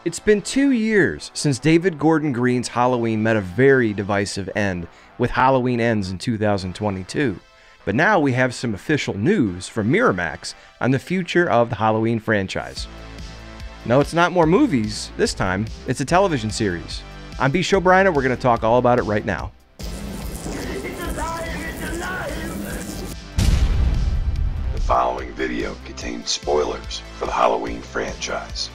It's been 2 years since David Gordon Green's Halloween met a very divisive end, with Halloween Ends in 2022. But now we have some official news from Miramax on the future of the Halloween franchise. No, it's not more movies. This time, it's a television series. I'm bshowbrian, and we're going to talk all about it right now. The following video contains spoilers for the Halloween franchise.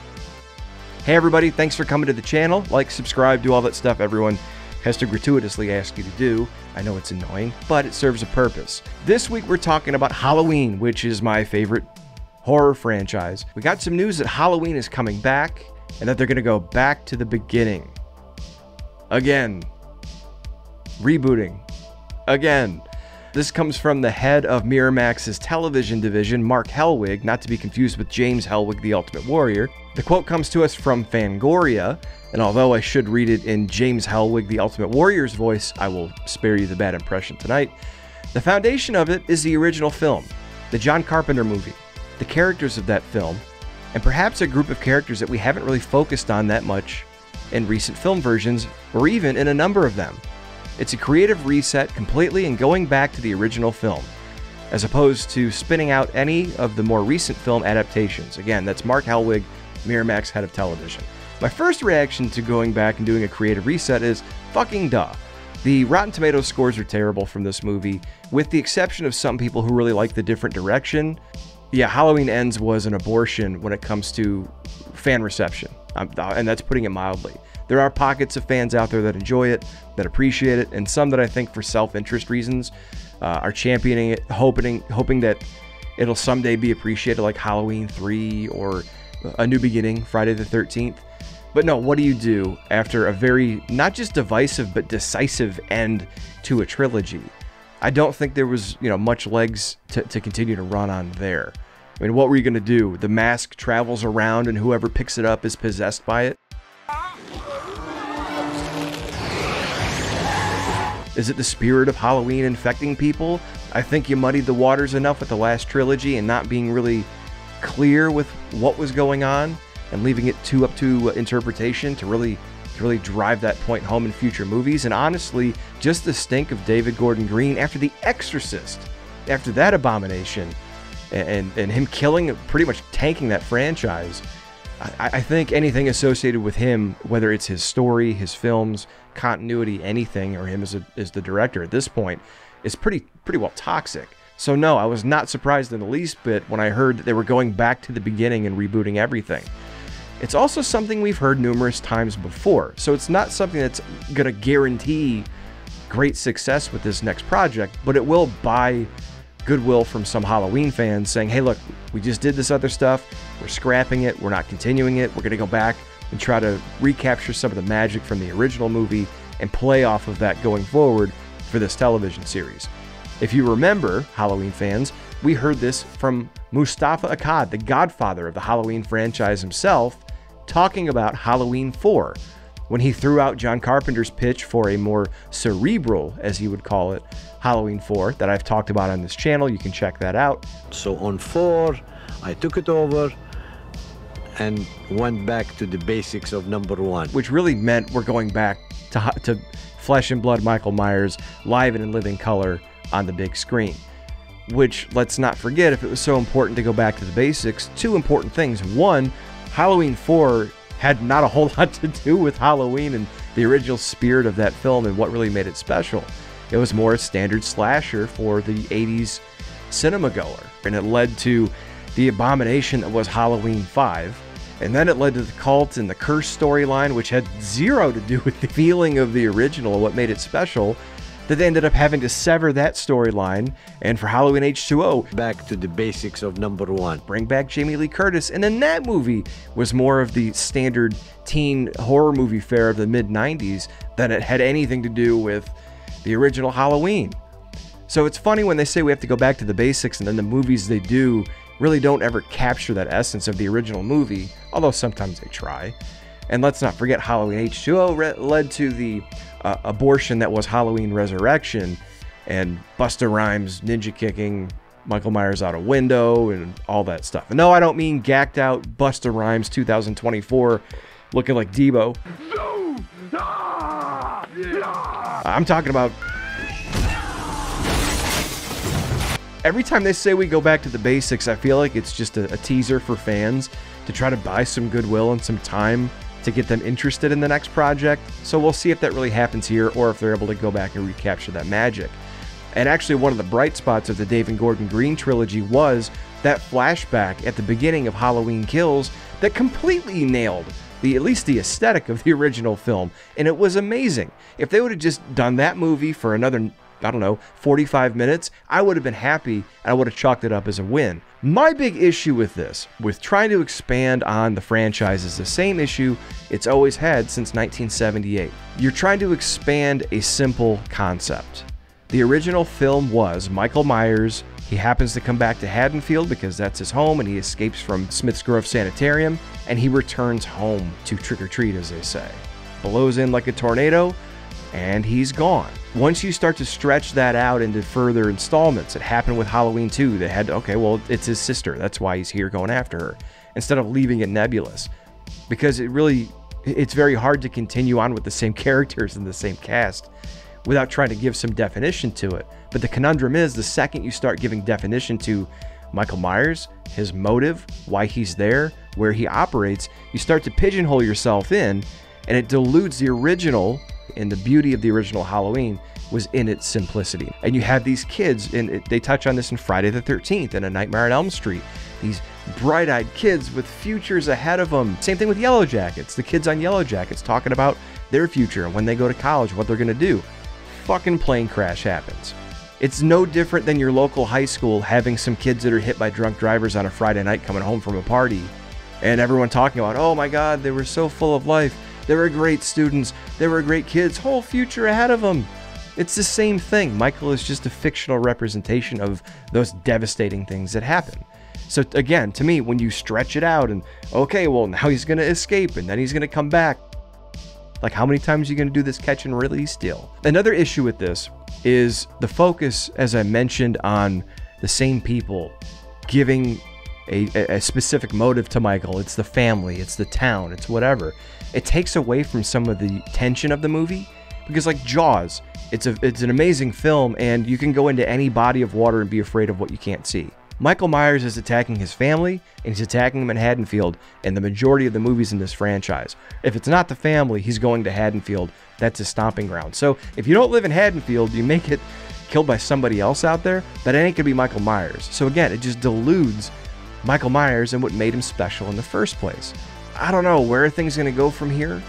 Hey everybody, thanks for coming to the channel. Like, subscribe, do all that stuff everyone has to gratuitously ask you to do. I know it's annoying, but it serves a purpose. This week we're talking about Halloween, which is my favorite horror franchise. We got some news that Halloween is coming back, and that they're going to go back to the beginning. Again. Rebooting. Again. This comes from the head of Miramax's television division, Mark Helwig, not to be confused with James Helwig, the Ultimate Warrior. The quote comes to us from Fangoria, and although I should read it in James Helwig, the Ultimate Warrior's voice, I will spare you the bad impression tonight. The foundation of it is the original film, the John Carpenter movie, the characters of that film, and perhaps a group of characters that we haven't really focused on that much in recent film versions, or even in a number of them. It's a creative reset completely and going back to the original film, as opposed to spinning out any of the more recent film adaptations. Again, that's Mark Helwig, Miramax head of television. My first reaction to going back and doing a creative reset is fucking duh. The Rotten Tomatoes scores are terrible from this movie, with the exception of some people who really like the different direction. Yeah, Halloween Ends was an abortion when it comes to fan reception, and that's putting it mildly. There are pockets of fans out there that enjoy it, that appreciate it, and some that I think for self-interest reasons are championing it, hoping that it'll someday be appreciated, like Halloween 3 or A New Beginning, Friday the 13th. But no, what do you do after a very, not just divisive, but decisive end to a trilogy? I don't think there was, much legs to continue to run on there. I mean, what were you going to do? The mask travels around and whoever picks it up is possessed by it? Is it the spirit of Halloween infecting people? I think you muddied the waters enough with the last trilogy and not being really clear with what was going on and leaving it up to interpretation to really drive that point home in future movies. And honestly, just the stink of David Gordon Green after The Exorcist, after that abomination, and him killing, pretty much tanking that franchise. I think anything associated with him, whether it's his story, his films, continuity, anything, or him as the director at this point, is pretty well toxic. So no, I was not surprised in the least bit when I heard that they were going back to the beginning and rebooting everything. It's also something we've heard numerous times before, so it's not something that's going to guarantee great success with this next project, but it will buy goodwill from some Halloween fans saying, hey look, we just did this other stuff, we're scrapping it, we're not continuing it, we're going to go back and try to recapture some of the magic from the original movie and play off of that going forward for this television series. If you remember, Halloween fans, we heard this from Mustafa Akkad, the godfather of the Halloween franchise himself, talking about Halloween 4, when he threw out John Carpenter's pitch for a more cerebral, as he would call it, Halloween 4 that I've talked about on this channel. You can check that out. So on 4, I took it over and went back to the basics of number 1. Which really meant we're going back to flesh and blood Michael Myers live and in living color on the big screen. Which, let's not forget, if it was so important to go back to the basics, two important things. One, Halloween 4 had not a whole lot to do with Halloween and the original spirit of that film and what really made it special. It was more a standard slasher for the 80s cinema goer. And it led to the abomination that was Halloween 5. And then it led to the cult and the curse storyline, which had zero to do with the feeling of the original and what made it special, that they ended up having to sever that storyline, and for Halloween H2O, back to the basics of number 1. Bring back Jamie Lee Curtis, and then that movie was more of the standard teen horror movie fare of the mid-90s than it had anything to do with the original Halloween. So it's funny when they say we have to go back to the basics, and then the movies they do really don't ever capture that essence of the original movie, although sometimes they try. And let's not forget Halloween H2O led to the abortion that was Halloween Resurrection, and Busta Rhymes ninja kicking Michael Myers out a window and all that stuff. And no, I don't mean gacked out Busta Rhymes 2024 looking like Debo. I'm talking about... Every time they say we go back to the basics, I feel like it's just a teaser for fans to try to buy some goodwill and some time to get them interested in the next project. So we'll see if that really happens here, or if they're able to go back and recapture that magic. And actually, one of the bright spots of the David Gordon Green trilogy was that flashback at the beginning of Halloween Kills that completely nailed at least the aesthetic of the original film, and it was amazing. If they would have just done that movie for another, I don't know, 45 minutes, I would have been happy, and I would have chalked it up as a win. My big issue with this, with trying to expand on the franchise, is the same issue it's always had since 1978. You're trying to expand a simple concept. The original film was Michael Myers. He happens to come back to Haddonfield because that's his home, and he escapes from Smith's Grove Sanitarium, and he returns home to trick-or-treat, as they say. Blows in like a tornado, and he's gone. Once you start to stretch that out into further installments, it happened with Halloween 2. They had, okay, well, it's his sister. That's why he's here going after her, instead of leaving it nebulous. Because it's very hard to continue on with the same characters and the same cast without trying to give some definition to it. But the conundrum is, the second you start giving definition to Michael Myers, his motive, why he's there, where he operates, you start to pigeonhole yourself in, and it dilutes the original. And the beauty of the original Halloween was in its simplicity. And you have these kids, and they touch on this in Friday the 13th and A Nightmare on Elm Street. These bright-eyed kids with futures ahead of them. Same thing with Yellow Jackets. The kids on Yellow Jackets talking about their future and when they go to college, what they're going to do. Fucking plane crash happens. It's no different than your local high school having some kids that are hit by drunk drivers on a Friday night coming home from a party, and everyone talking about, oh my God, they were so full of life. They were great students. They were great kids. Whole future ahead of them. It's the same thing. Michael is just a fictional representation of those devastating things that happen. So again, to me, when you stretch it out and, okay, well, now he's going to escape and then he's going to come back. Like, how many times are you going to do this catch and release deal? Another issue with this is the focus, as I mentioned, on the same people giving a specific motive to Michael. It's the family, it's the town, it's whatever. It takes away from some of the tension of the movie, because like Jaws, it's an amazing film, and you can go into any body of water and be afraid of what you can't see. Michael Myers is attacking his family, and he's attacking them in Haddonfield in the majority of the movies in this franchise. If it's not the family, he's going to Haddonfield. That's his stomping ground. So if you don't live in Haddonfield, you make it killed by somebody else out there, that ain't gonna be Michael Myers. So again, it just deludes Michael Myers and what made him special in the first place. I don't know where things gonna go from here.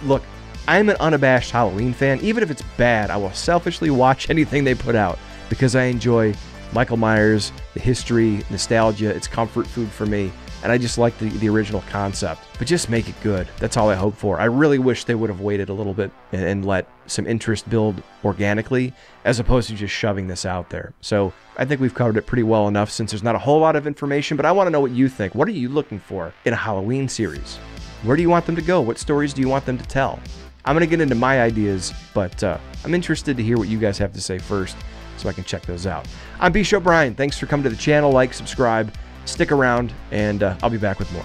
Look, I'm an unabashed Halloween fan. Even if it's bad, I will selfishly watch anything they put out because I enjoy Michael Myers, the history, nostalgia. It's comfort food for me, and I just like the original concept. But just make it good. That's all I hope for. I really wish they would have waited a little bit and let some interest build organically, as opposed to just shoving this out there. So I think we've covered it pretty well enough since there's not a whole lot of information, but I want to know what you think. What are you looking for in a Halloween series? Where do you want them to go? What stories do you want them to tell? I'm going to get into my ideas, but I'm interested to hear what you guys have to say first, so I can check those out. I'm bshowbrian. Thanks for coming to the channel. Like, subscribe, stick around, and I'll be back with more.